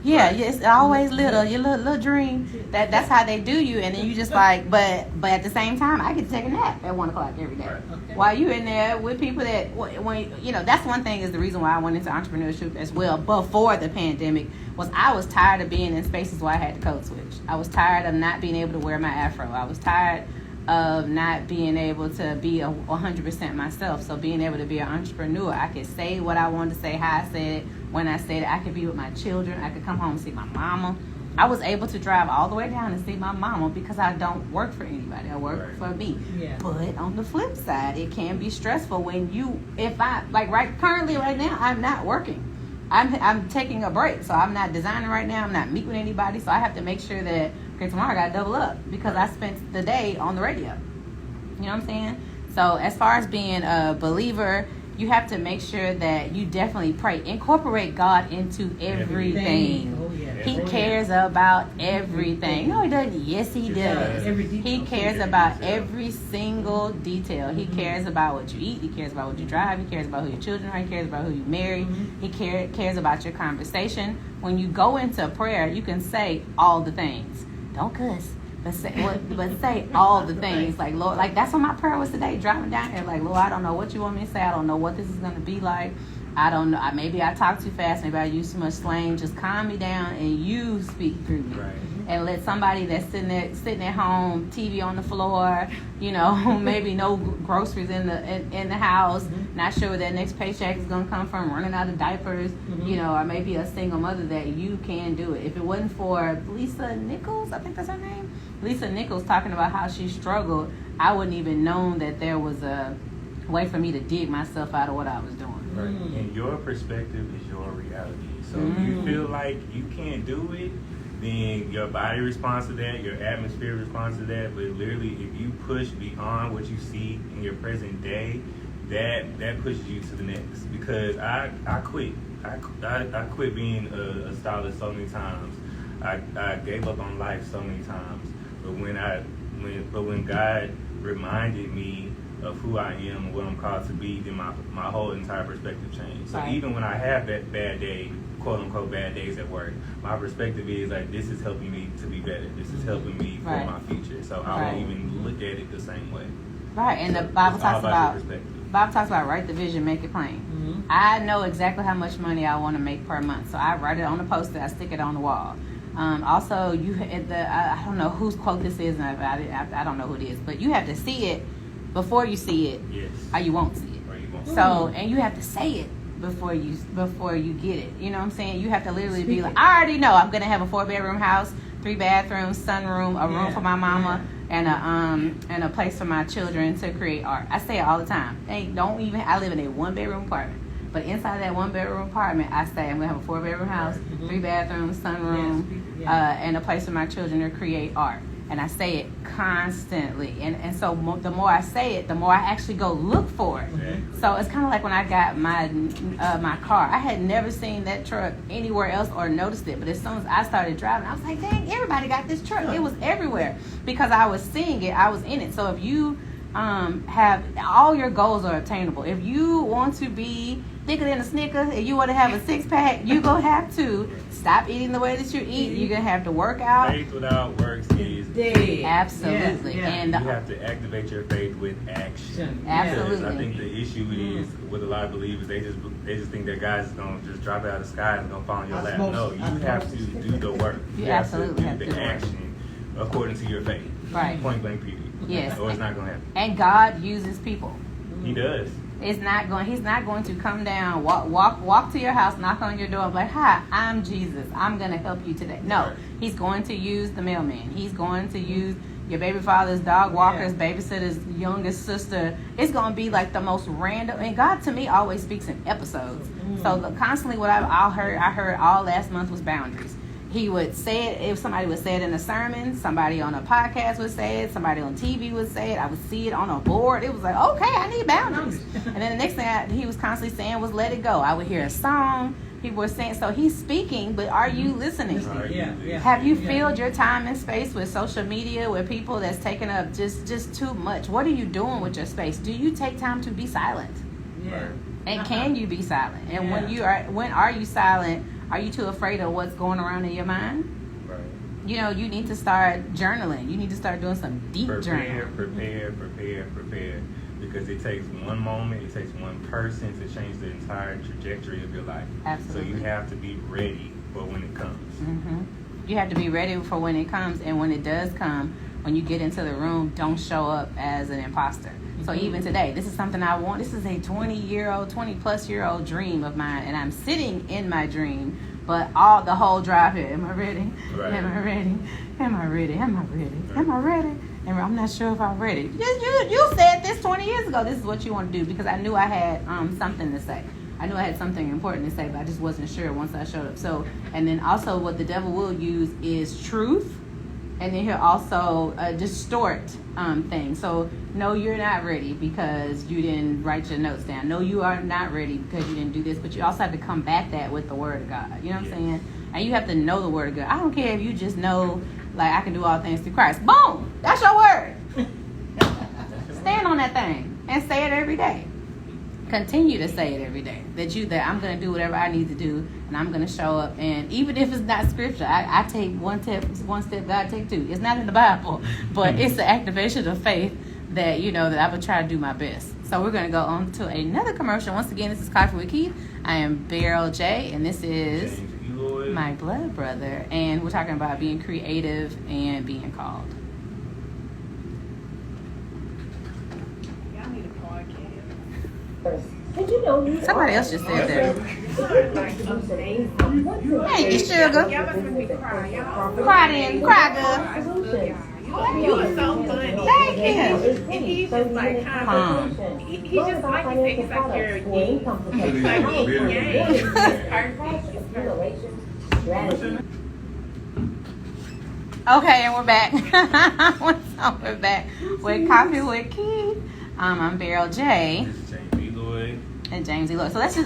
Yeah, it's always little, your little dream. That's how they do you, and then you just like, but at the same time, I get to take a nap at 1:00 every day. Okay. While you in there with people that, when that's one thing is the reason why I went into entrepreneurship as well. Before the pandemic, I was tired of being in spaces where I had to code switch. I was tired of not being able to wear my afro. I was tired of not being able to be 100% myself. So being able to be an entrepreneur, I could say what I wanted to say, how I said it, when I said it. I could be with my children. I could come home and see my mama. I was able to drive all the way down and see my mama because I don't work for anybody. I work for me. Yeah. But on the flip side, it can be stressful when currently right now, I'm not working. I'm taking a break. So I'm not designing right now. I'm not meeting with anybody. So I have to make sure that, tomorrow I got to double up because I spent the day on the radio. You know what I'm saying? So as far as being a believer, you have to make sure that you definitely pray. Incorporate God into everything. Oh, yeah. He cares about everything. No, he doesn't. Yes, he does. He cares about every single detail. He cares about what you eat. He cares about what you drive. He cares about who your children are. He cares about who you marry. He cares about your conversation. When you go into prayer, you can say all the things. Don't cuss. But say all the things. Like, Lord, like that's what my prayer was today, driving down here. Like, Lord, I don't know what you want me to say. I don't know what this is going to be like. I don't know. Maybe I talk too fast. Maybe I use too much slang. Just calm me down and you speak through me. Right. And let somebody that's sitting at home, TV on the floor, maybe no groceries in the house, not sure where that next paycheck is going to come from, running out of diapers, or maybe a single mother, that you can do it. If it wasn't for Lisa Nichols, I think that's her name, Lisa Nichols, talking about how she struggled, I wouldn't even known that there was a way for me to dig myself out of what I was doing. Right. And your perspective is your reality. So if you feel like you can't do it, then your body responds to that, your atmosphere responds to that. But literally, if you push beyond what you see in your present day, that pushes you to the next. Because I quit. I quit being a stylist so many times. I gave up on life so many times. But when God reminded me of who I am and what I'm called to be, then my whole entire perspective changed. So even when I have that bad day, quote unquote bad days at work, my perspective is like, this is helping me to be better. This is helping me for my future. So I won't even look at it the same way. Right, and the Bible talks about write the vision, make it plain. I know exactly how much money I want to make per month, so I write it on a poster, I stick it on the wall. Also, I don't know whose quote this is, and I don't know who it is, but you have to see it before you see it, Yes. or you won't see it. Or you won't. So, and you have to say it before you get it. You know what I'm saying? You have to literally be like, I already know I'm gonna have a 4-bedroom house, 3 bathrooms, sunroom, a room for my mama, and a place for my children to create art. I say it all the time. I live in a 1-bedroom apartment. But inside that 1-bedroom apartment, I say I'm gonna have a 4-bedroom house, 3 bathrooms, sunroom, and a place for my children to create art. And I say it constantly. And so the more I say it, the more I actually go look for it. Exactly. So it's kind of like when I got my car. I had never seen that truck anywhere else or noticed it. But as soon as I started driving, I was like, dang, everybody got this truck. It was everywhere because I was seeing it. I was in it. So if you have all your goals are attainable. If you want to be thicker than a Snicker, if you want to have a 6-pack, you're going to have to stop eating the way that you eat. You're going to have to work out. Faith without works is dead. Absolutely. Yes, yeah. And you have to activate your faith with action. Absolutely. Because I think the issue is with a lot of believers, they just think that God is going to just drop it out of the sky and going to fall in your lap. No, you have to do the work. You have absolutely to have do to the do the work. action according to your faith. Right. Point blank period. Yes. Or it's not going to happen. And God uses people. He does. He's not going to come down, walk to your house, knock on your door, and be like, hi, I'm Jesus. I'm going to help you today. No, Right. He's going to use the mailman. He's going to use your baby father's dog walker's babysitter's youngest sister. It's going to be like the most random. And God, to me, always speaks in episodes. So constantly what I heard all last month was boundaries. He would say it, if somebody would say it in a sermon, somebody on a podcast would say it, somebody on TV would say it, I would see it on a board. It was like, okay, I need boundaries. And then the next thing he was constantly saying was, let it go. I would hear a song. People were saying, so he's speaking, but are you listening? Have you filled your time and space with social media, with people that's taking up just too much? What are you doing with your space? Do you take time to be silent? Yeah. And can you be silent? And when are you silent? Are you too afraid of what's going around in your mind? Right. You know, you need to start journaling. You need to start doing some deep journaling. Prepare. Because it takes one moment, it takes one person to change the entire trajectory of your life. Absolutely. So you have to be ready for when it comes. Mm-hmm. You have to be ready for when it comes. And when it does come, when you get into the room, don't show up as an imposter. So even today, this is something I want. This is a 20-plus-year-old dream of mine, and I'm sitting in my dream. But the whole drive here, am I ready? Right. Am I ready? Am I ready? Am I ready? Am I ready? And I'm not sure if I'm ready. You said this 20 years ago. This is what you want to do because I knew I had something to say. I knew I had something important to say, but I just wasn't sure once I showed up. So, and then also what the devil will use is truth. And then he'll also distort things. So, no, you're not ready because you didn't write your notes down. No, you are not ready because you didn't do this. But you also have to combat that with the Word of God. You know what I'm saying? And you have to know the Word of God. I don't care if you just know, like, I can do all things through Christ. Boom! That's your word. Stand on that thing and say it every day. Continue to say it every day. That I'm going to do whatever I need to do, and I'm going to show up. And even if it's not scripture, I take one step, God take two. It's not in the Bible, but it's the activation of faith that, that I would try to do my best. So we're going to go on to another commercial. Once again, this is Coffee with Keith. I am Baryl J, and this is James Eloi. my blood brother. And we're talking about being creative and being called. Y'all need a podcast. Did you know Somebody else just said that. Hey, sugar. Y'all must make me cry. Y'all. Cry then. Cry, girl. I just love y'all. You are so funny. Thank you. And he's just like kind of, he just like you think he's like your yin. He's like yin yang. It's perfect. It's perfect. Okay, and we're back. We're back with Coffee with Keith. I'm Baryl J. This is James Eloi. And James Eloi. So let's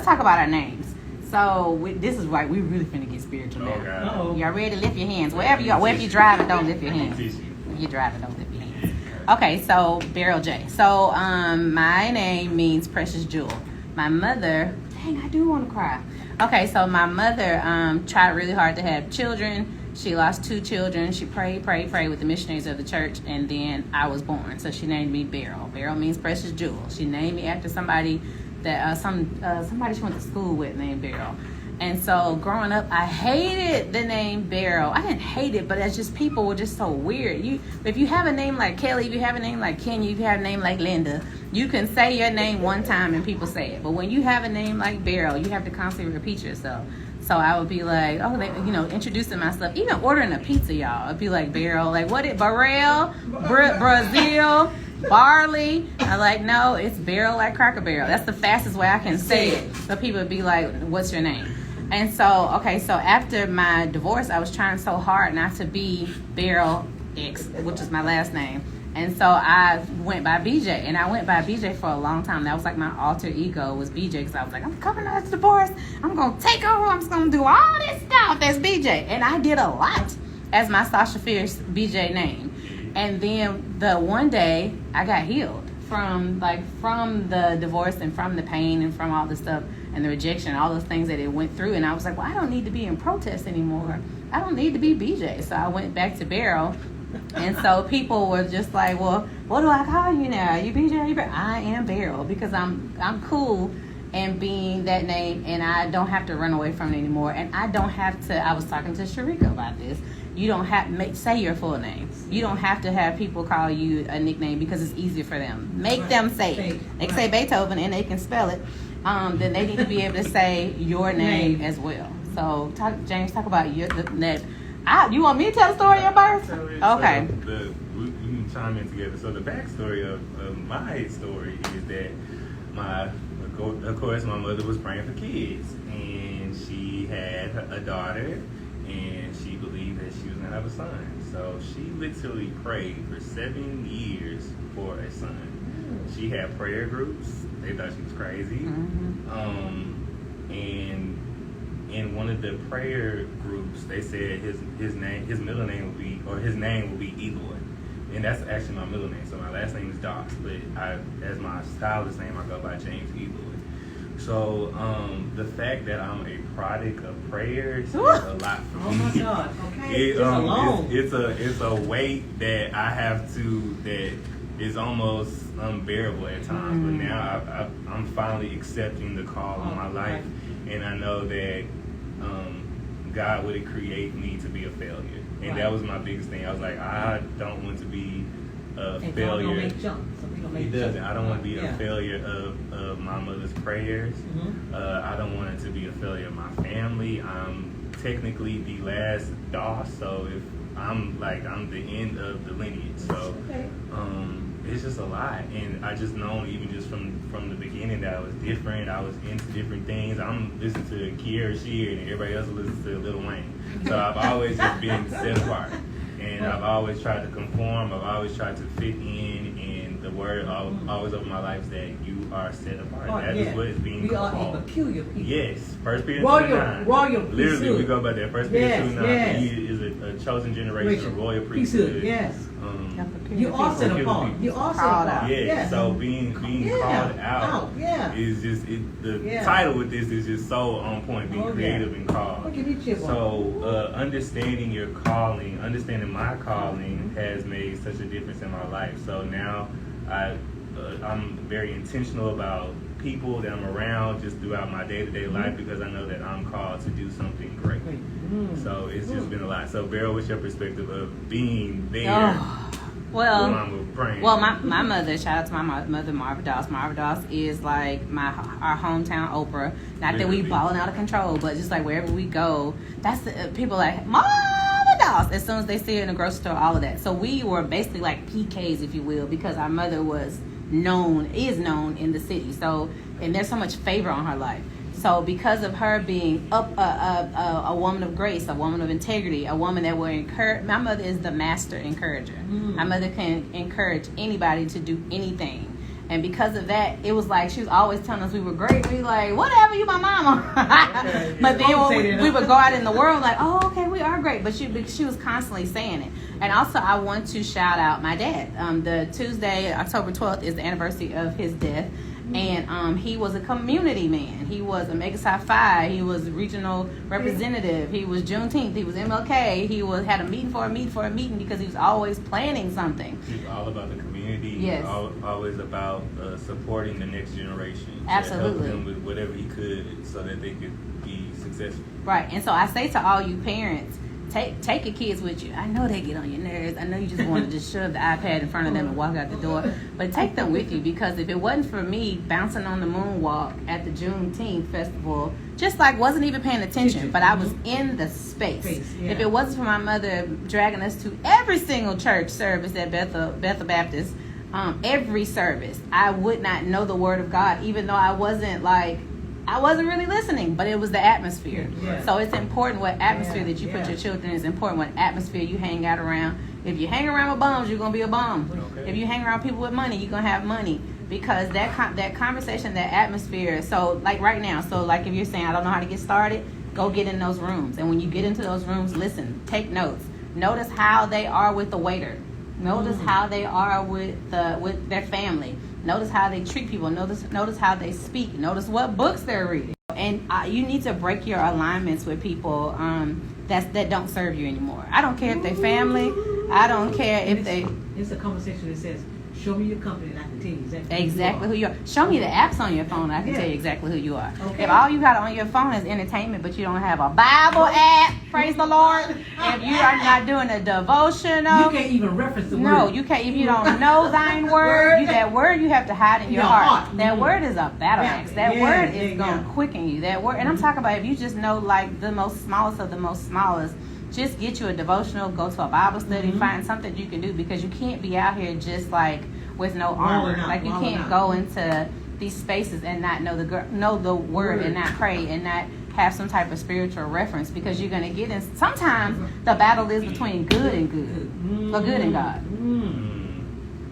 talk about our names. So this is right. We really finna get spiritual Oh, now. God. Uh-oh. Y'all ready to lift your hands? Wherever you are. If you're driving, don't lift your hands. If you're driving, don't lift your hands. Okay, so Baryl J. So my name means precious jewel. My mother, dang, I do want to cry. Okay, so my mother tried really hard to have children. She lost 2 children. She prayed with the missionaries of the church, and then I was born. So she named me Baryl. Baryl means precious jewel. She named me after somebody that somebody she went to school with named Baryl. And so growing up, I hated the name Baryl. I didn't hate it, but it's just people were just so weird. If you have a name like Kelly, if you have a name like Kenya, if you have a name like Linda, you can say your name one time and people say it. But when you have a name like Baryl, you have to constantly repeat yourself. So I would be like, introducing myself, even ordering a pizza, y'all. I'd be like Baryl, like what it Baryl, Brazil, barley. I'm like, no, it's Baryl like Cracker Barrel. That's the fastest way I can say it. So people would be like, what's your name? And so after my divorce, I was trying so hard not to be Baryl X, which is my last name. And so I went by BJ, and I went by BJ for a long time. That was like my alter ego was BJ, because I was like, I'm coming out of divorce. I'm going to take over. I'm just going to do all this stuff as BJ. And I did a lot as my Sasha Fierce BJ name. And then the one day I got healed from the divorce and from the pain and from all the stuff and the rejection, all those things that it went through. And I was like, well, I don't need to be in protest anymore. I don't need to be BJ. So I went back to Baryl. And so people were just like, well, what do I call you now? You BJ? You Baryl? I am Baryl, because I'm cool and being that name, and I don't have to run away from it anymore. And I don't have to, I was talking to Sharika about this. You don't have to say your full name. You don't have to have people call you a nickname because it's easier for them. Make them say it. They can say Beethoven and they can spell it. Then they need to be able to say your name as well. So, James, talk about that. You want me to tell the story of your birth? Okay. So we can chime in together. So the backstory of my story is that of course, my mother was praying for kids, and she had a daughter, and she believed that she was gonna have a son. So she literally prayed for 7 years for a son. She had prayer groups. They thought she was crazy. And in one of the prayer groups, they said his middle name would be, or his name would be Eloi. And that's actually my middle name. So my last name is Doss, but as my stylist name, I go by James Eloi. So the fact that I'm a product of prayers is a lot for me. Oh my God! Okay, it's a weight that I have to, that is almost unbearable at times. But now I'm finally accepting the call of my life, and I know that God wouldn't create me to be a failure. And that was my biggest thing. I was like, I don't want to be a failure. He doesn't. I don't want to be a failure of my mother's prayers. I don't want it to be a failure of my family. I'm technically the last Doss, so if I'm the end of the lineage. So it's just a lot, and I just know, even just from the beginning, that I was different. I was into different things. I'm listening to Kiera Shear, and everybody else listens to Lil Wayne. So I've always just been set apart, and I've always tried to conform. I've always tried to fit in, and the word always over my life is that you are set apart. That is what is being called. We are a peculiar people. Yes, 1 Peter 2:9. Royal Literally, priesthood. we go by that. 1 Peter 2:9. He is a chosen generation, a royal priesthood. Yes. You are set apart. You are set apart. Yeah. So being called out is just the title with this is just so on point. Being creative and called. So understanding your calling, understanding my calling, has made such a difference in my life. So now I'm very intentional about people that I'm around just throughout my day-to-day life, because I know that I'm called to do something great. So it's just been a lot. So Baryl, what's your perspective of being there? Well, my mother, shout out to my mother, Marva Doss. Marva Doss is like our hometown Oprah. Not that we balling out of control, but just like wherever we go, that's the people like Marva Doss. As soon as they see it in the grocery store, all of that. So we were basically like PKs, if you will, because our mother is known in the city. So, and there's so much favor on her life. So because of her being a woman of grace, a woman of integrity, a woman that will encourage, my mother is the master encourager. My mother can encourage anybody to do anything. And because of that, it was like she was always telling us we were great. We like, whatever, you my mama. But then when we would go out in the world like, oh, okay, we are great. But she was constantly saying it. And also I want to shout out my dad. The Tuesday, October 12th, is the anniversary of his death. And he was a community man. He was a Mega Psi Phi. He was regional representative. He was Juneteenth. He was MLK. He had a meeting for a meeting because he was always planning something. He's all about the community. community. Yes. Always about supporting the next generation. Absolutely. To help them with whatever he could so that they could be successful. Right. And so I say to all you parents, take your kids with you. I know they get on your nerves. I know you just want to just shove the iPad in front of them and walk out the door. But take them with you, because if it wasn't for me bouncing on the moonwalk at the Juneteenth festival, just like wasn't even paying attention, but I was in the space. If it wasn't for my mother dragging us to every single church service at Bethel Baptist, every service, I would not know the Word of God, even though I wasn't really listening, but it was the atmosphere. Yeah. So it's important what atmosphere that you put your children in. It's important what atmosphere you hang out around. If you hang around with bums, you're going to be a bum. Okay. If you hang around people with money, you're going to have money. Because that conversation, that atmosphere, so like right now, so like if you're saying, I don't know how to get started, go get in those rooms. And when you get into those rooms, listen, take notes. Notice how they are with the waiter. Notice how they are with their family. Notice how they treat people. Notice how they speak. Notice what books they're reading. And you need to break your alignments with people that don't serve you anymore. I don't care if they're family. I don't care if they... It's a conversation that says, show me your company and I can tell you exactly who you are. Show me the apps on your phone and I can tell you exactly who you are. Okay. If all you got on your phone is entertainment, but you don't have a Bible app, praise the Lord. If you are not doing a devotional. You can't even reference the word. No, you can't. If you don't know thine word, that word you have to hide in your heart. That word is a battle axe. That word is going to quicken you. That word, and I'm talking about if you just know like the most smallest of the most smallest, just get you a devotional, go to a Bible study, find something you can do, because you can't be out here just like with no armor. Like you can't go into these spaces and not know the word and not pray and not have some type of spiritual reference, because you're going to get in. Sometimes the battle is between good and good, or good and God.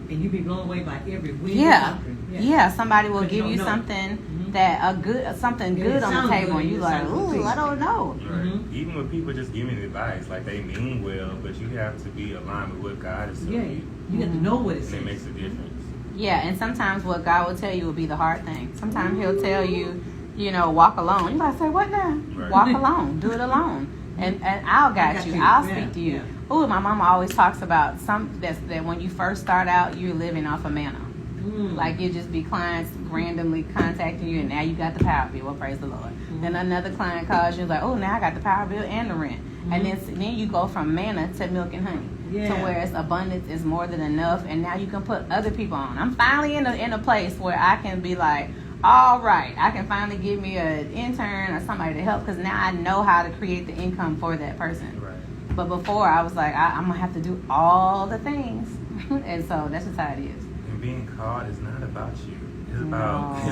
And you be blown away by every week. Yeah. Somebody will give you something something good on the table, and you like, ooh, I don't know. Right. Even with people just giving advice, like they mean well, but you have to be aligned with what God is telling you. You have to know what it says. And it makes a difference. Yeah, and sometimes what God will tell you will be the hard thing. Sometimes He'll tell you, walk alone. You might say, what now? Right. Walk alone. Do it alone. And I'll guide you. I'll speak to you. Yeah. Ooh, my mama always talks about that when you first start out, you're living off of manna. Like you just be clients randomly contacting you, and now you got the power bill. Well, praise the Lord. Then another client calls you, like, oh, now I got the power bill and the rent. And then you go from manna to milk and honey, to where it's abundance is more than enough, and now you can put other people on. I'm finally in a place where I can be like, all right, I can finally give me an intern or somebody to help, because now I know how to create the income for that person. Right. But before I was like, I'm gonna have to do all the things, and so that's just how it is. Being called is not about you. It's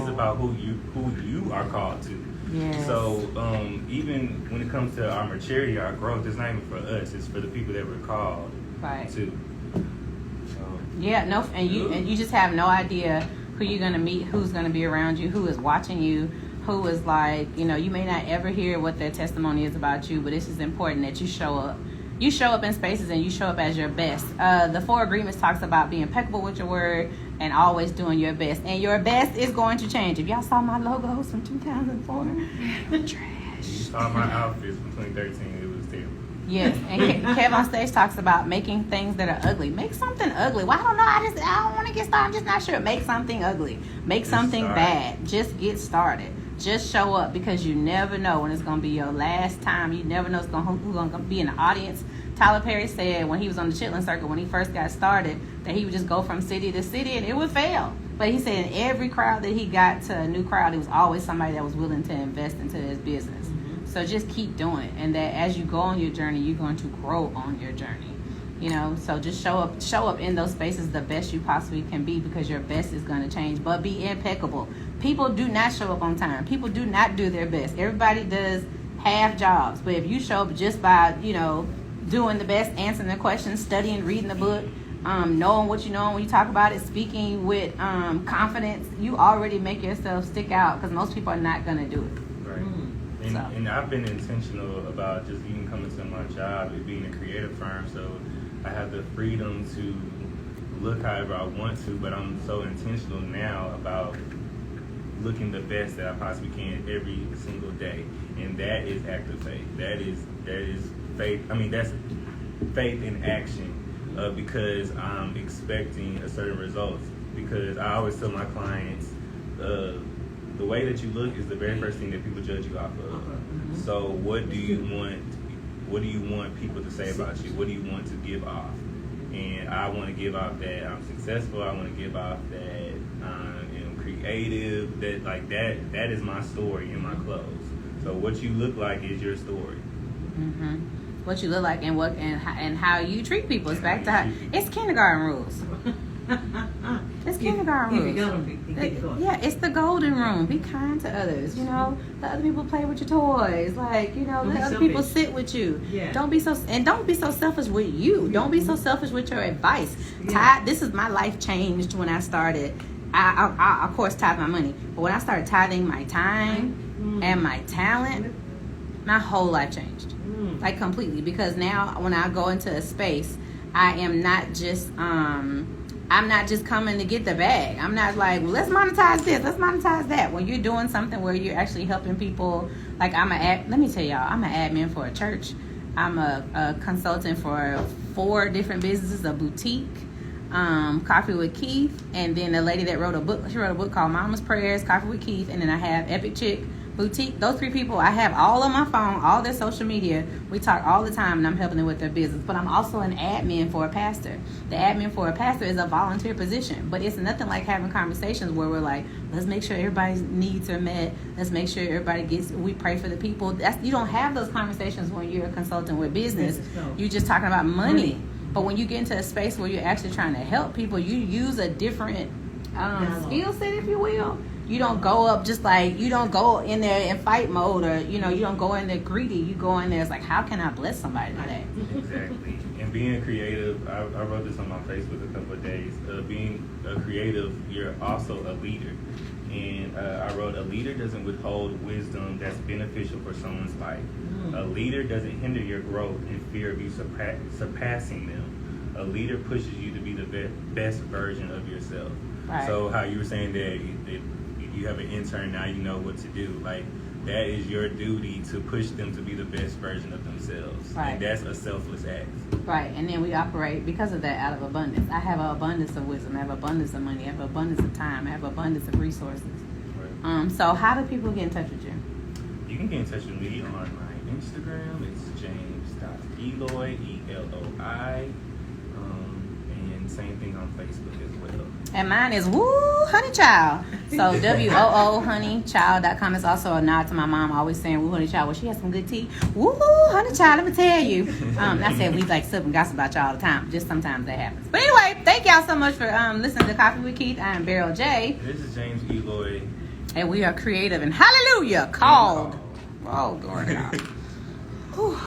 about who you are called to. Yes. So even when it comes to our maturity, our growth, it's not even for us. It's for the people that we're called to. So. Yeah. No. And you just have no idea who you're gonna meet, who's gonna be around you, who is watching you, who is like, you may not ever hear what their testimony is about you, but it's just important that you show up. You show up in spaces and you show up as your best. The 4 Agreements talks about being impeccable with your word and always doing your best. And your best is going to change. If y'all saw my logos from 2004, trash. You saw my outfits from 2013, it was terrible. Yes, and Kev on Stage talks about making things that are ugly. Make something ugly. Well, I don't know. I don't want to get started. I'm just not sure. Make something ugly. Make something bad. Just get started. Just show up, because you never know when it's going to be your last time. You never know who's going to be in the audience. Tyler Perry said when he was on the Chitlin Circuit, when he first got started, that he would just go from city to city and it would fail. But he said in every crowd that he got to, a new crowd, it was always somebody that was willing to invest into his business. So just keep doing it. And that as you go on your journey, you're going to grow on your journey. So just show up in those spaces the best you possibly can be, because your best is going to change. But be impeccable. People do not show up on time. People do not do their best. Everybody does half jobs. But if you show up just by, doing the best, answering the questions, studying, reading the book, knowing what you know when you talk about it, speaking with confidence, you already make yourself stick out, because most people are not going to do it. Right. And I've been intentional about just even coming to my job and being a creative firm, so I have the freedom to look however I want to, but I'm so intentional now about looking the best that I possibly can every single day. And that is active faith. That is faith. I mean, that's faith in action. because I'm expecting a certain results. Because I always tell my clients, the way that you look is the very first thing that people judge you off of. So what do you want? What do you want people to say about you? What do you want to give off? And I want to give off that I'm successful. I want to give off that I'm creative. That is my story in my clothes. So what you look like is your story. What you look like and how you treat people. It's back to it's kindergarten rules. It's kindergarten rules. Yeah, it's the golden rule. Be kind to others. You know, let other people play with your toys. Like, you know, let other people sit with you. Yeah. Don't be so selfish with you. Don't be so selfish with your advice. Yeah. This is my life changed when I started. I of course tithe my money, but when I started tithing my time and my talent, my whole life changed. Like completely, because now when I go into a space, I am not just I'm not just coming to get the bag. I'm not like, well, let's monetize this, let's monetize that. When you're doing something where you're actually helping people, like let me tell y'all, I'm an admin for a church. I'm a consultant for 4 different businesses, a boutique, Coffee with Keith, and then the lady that wrote a book, she wrote a book called Mama's Prayers, Coffee with Keith, and then I have Epic Chick Boutique. Those 3 people, I have all on my phone, all their social media. We talk all the time, and I'm helping them with their business. But I'm also an admin for a pastor. The admin for a pastor is a volunteer position, but it's nothing like having conversations where we're like, let's make sure everybody's needs are met. Let's make sure everybody we pray for the people. You don't have those conversations when you're a consultant with business. You're just talking about money. But when you get into a space where you're actually trying to help people, you use a different skill set, if you will. You don't go up just like, you don't go in there in fight mode, or, you know, you don't go in there greedy. You go in there, it's like, how can I bless somebody today? Exactly. And being creative, I wrote this on my Facebook a couple of days. Being a creative, you're also a leader. And I wrote, a leader doesn't withhold wisdom that's beneficial for someone's life. A leader doesn't hinder your growth in fear of you surpassing them. A leader pushes you to be the best version of yourself. Right. So how you were saying that you have an intern, now you know what to do. Like, that is your duty to push them to be the best version of themselves. Right. And that's a selfless act. Right. And then we operate, because of that, out of abundance. I have an abundance of wisdom. I have abundance of money. I have abundance of time. I have abundance of resources. Right. So how do people get in touch with you? You can get in touch with me on my Instagram. It's james.eloi, ELOI. And same thing on Facebook as well. And mine is Woo Honey Child. So WOO honeychild.com is also a nod to my mom always saying Woo Honey Child. Well, she has some good tea. Woo Honey Child, let me tell you. I said we like sip and gossip about y'all all the time. Just sometimes that happens. But anyway, thank y'all so much for listening to Coffee with Keith. I am Baryl J. This is James Eloi. And we are creative and hallelujah called. Oh, glory to God.